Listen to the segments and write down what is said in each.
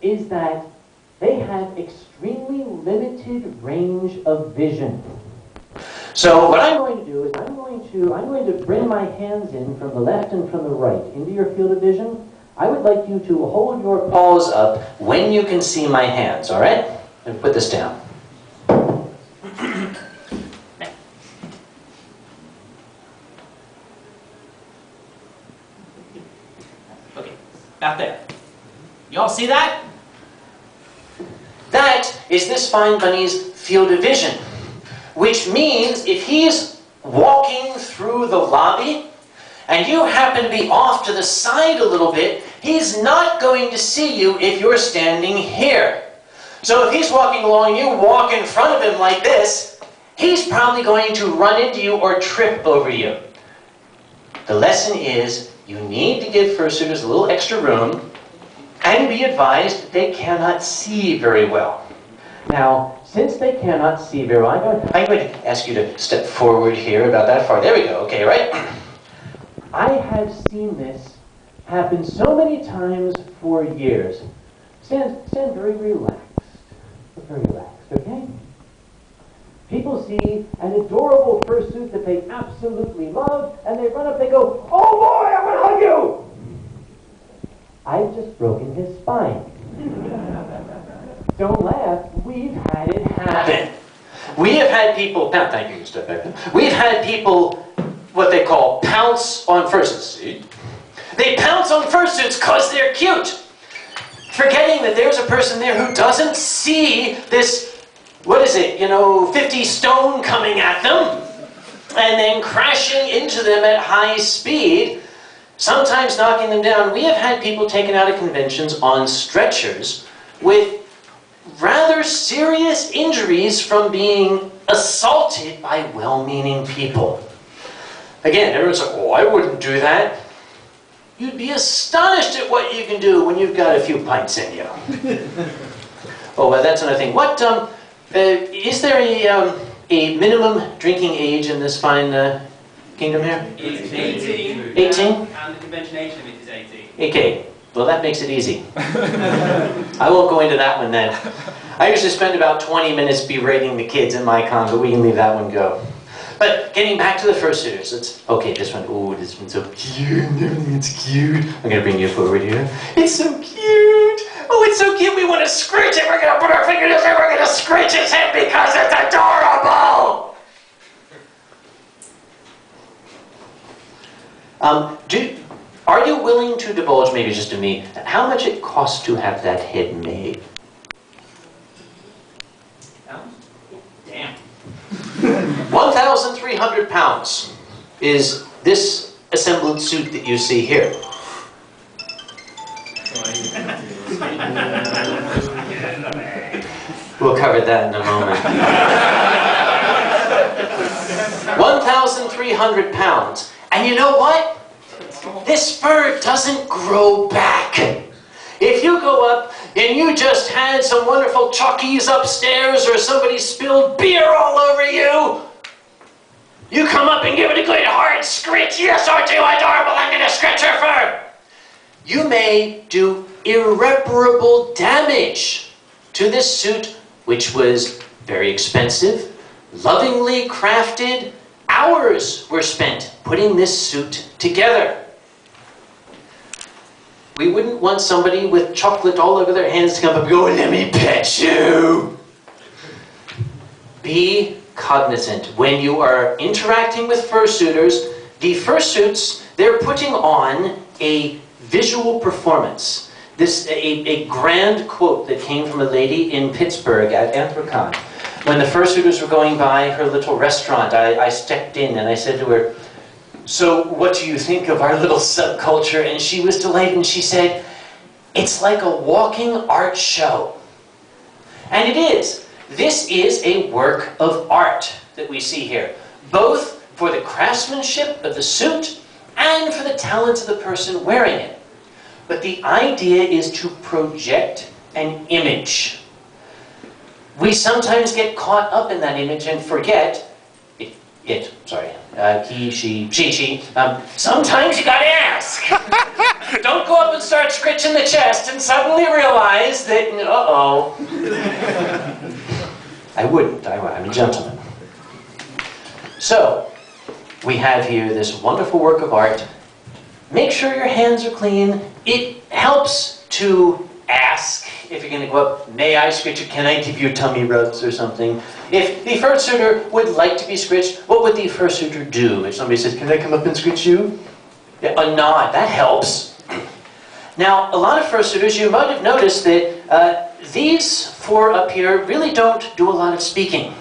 is that they have extremely limited range of vision. So what I'm going to do is I'm going to bring my hands in from the left and from the right into your field of vision. I would like you to hold your paws up when you can see my hands, all right? And put this down. Okay, about there. Y'all see that? That is this fine bunny's field of vision, which means if he's walking through the lobby and you happen to be off to the side a little bit, he's not going to see you if you're standing here. So if he's walking along and you walk in front of him like this, he's probably going to run into you or trip over you. The lesson is you need to give fursuiters a little extra room and be advised that they cannot see very well. Now, since they cannot see very well, I'm going to ask you to step forward here about that far. There we go. Okay, right? I have seen this happen so many times for years. Stand very relaxed. Very relaxed, okay? People see an adorable fursuit that they absolutely love, and they run up, they go, "Oh boy, I want to hug you!" I've just broken his spine. Don't laugh. We've had it happen. We have had people, thank you, step back. We've had people, what they call, pounce on fursuits. They pounce on fursuits because they're cute, forgetting that there's a person there who doesn't see this, 50 stone coming at them, and then crashing into them at high speed, sometimes knocking them down. We have had people taken out of conventions on stretchers with rather serious injuries from being assaulted by well-meaning people. Again, everyone's like, "Oh, I wouldn't do that." You'd be astonished at what you can do when you've got a few pints in you. Oh, well, that's another thing. What, is there a minimum drinking age in this fine kingdom here? It's 18. 18? And the convention age limit is 18. Okay. Well, that makes it easy. I won't go into that one then. I usually spend about 20 minutes berating the kids in my con, but we can leave that one go. But getting back to the fursuiters, okay, this one, oh, this one's so cute, it's cute. I'm gonna bring you forward here. It's so cute. Oh, it's so cute, we want to scratch it. We're gonna put our fingers in, we're gonna scratch his head because it's adorable. Are you willing to divulge, maybe just to me, how much it costs to have that head made? Damn. 1,300 pounds is this assembled suit that you see here. We'll cover that in a moment. 1,300 pounds. And you know what? This fur doesn't grow back. If you go up and you just had some wonderful Chockies upstairs or somebody spilled beer all over you, you come up and give it a good hard scratch. "Yes, aren't you adorable? I'm going to scratch your fur." You may do irreparable damage to this suit, which was very expensive, lovingly crafted. Hours were spent putting this suit together. We wouldn't want somebody with chocolate all over their hands to come up and go, "Let me pet you." Be cognizant when you are interacting with fursuiters. The fursuits, they're putting on a visual performance. A grand quote that came from a lady in Pittsburgh at Anthrocon. When the fursuiters were going by her little restaurant, I stepped in and I said to her, "So what do you think of our little subculture?" And she was delighted and she said, "It's like a walking art show." And it is. This is a work of art that we see here, both for the craftsmanship of the suit and for the talents of the person wearing it. But the idea is to project an image. We sometimes get caught up in that image and forget he, she. Sometimes you gotta ask. Don't go up and start scritching the chest and suddenly realize that, uh-oh. I wouldn't. I'm a gentleman. So, we have here this wonderful work of art. Make sure your hands are clean. It helps to ask if you're going to go up, may I scritch you? Can I give you tummy rubs or something? If the fursuiter would like to be scritched, what would the fursuiter do? If somebody says, can I come up and scritch you? Yeah, a nod, that helps. Now, a lot of fursuiters, you might have noticed that these four up here really don't do a lot of speaking.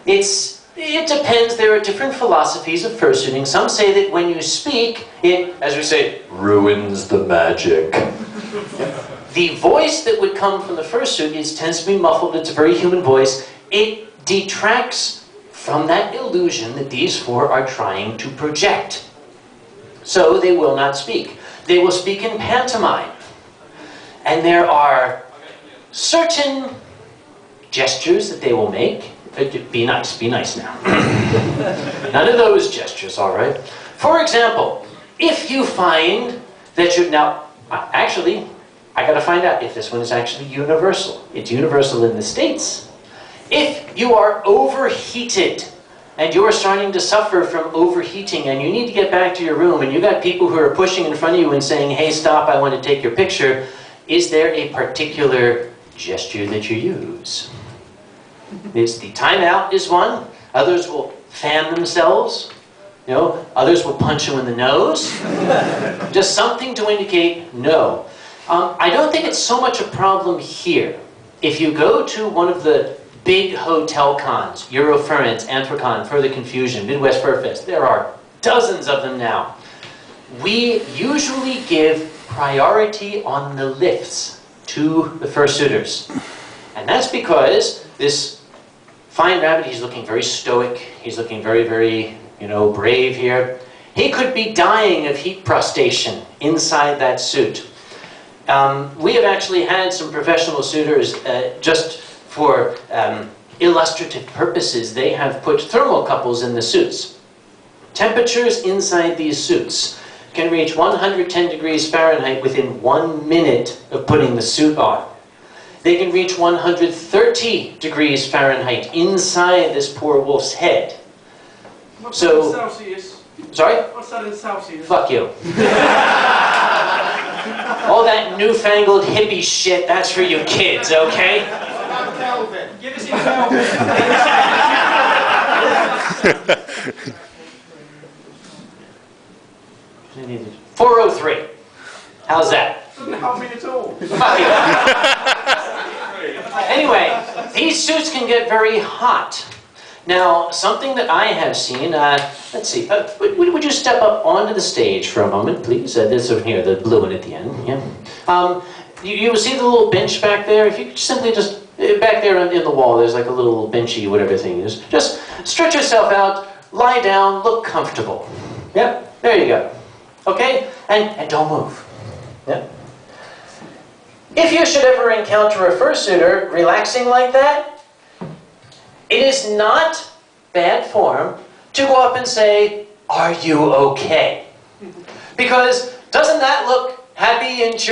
It depends. There are different philosophies of fursuiting. Some say that when you speak, it, as we say, ruins the magic. The voice that would come from the fursuit tends to be muffled. It's a very human voice. It detracts from that illusion that these four are trying to project. So they will not speak. They will speak in pantomime. And there are certain gestures that they will make. Be nice now. None of those gestures, all right? For example, if you find that you're, now, actually, I gotta find out if this one is actually universal. It's universal in the States. If you are overheated, and you're starting to suffer from overheating, and you need to get back to your room, and you got people who are pushing in front of you and saying, hey, stop, I want to take your picture, is there a particular gesture that you use? It's the timeout is one. Others will fan themselves. You know, others will punch you in the nose. Just something to indicate no. I don't think it's so much a problem here. If you go to one of the big hotel cons, Eurofurence, Anthrocon, Further Confusion, Midwest Fur Fest, there are dozens of them now. We usually give priority on the lifts to the fursuiters. And that's because this fine rabbit, he's looking very stoic, he's looking very, very, brave here. He could be dying of heat prostration inside that suit. We have actually had some professional suitors, just for illustrative purposes, they have put thermocouples in the suits. Temperatures inside these suits can reach 110 degrees Fahrenheit within 1 minute of putting the suit on. They can reach 130 degrees Fahrenheit inside this poor wolf's head. What's that in Celsius? Sorry? What's that in Celsius? Fuck you. All that newfangled hippie shit, that's for you kids, okay? Kelvin. Give us in Kelvin. 403. How's that? Doesn't help me at all. Fuck you. Anyway, these suits can get very hot. Now, something that I have seen, let's see, would you step up onto the stage for a moment, please? This over here, the blue one at the end, yeah. You will see the little bench back there. If you could simply just, back there in the wall, there's like a little benchy, whatever thing is. Just stretch yourself out, lie down, look comfortable. Yep, there you go. Okay? And don't move. Yep. If you should ever encounter a fursuiter relaxing like that, it is not bad form to go up and say, are you okay? Because doesn't that look happy and cheerful?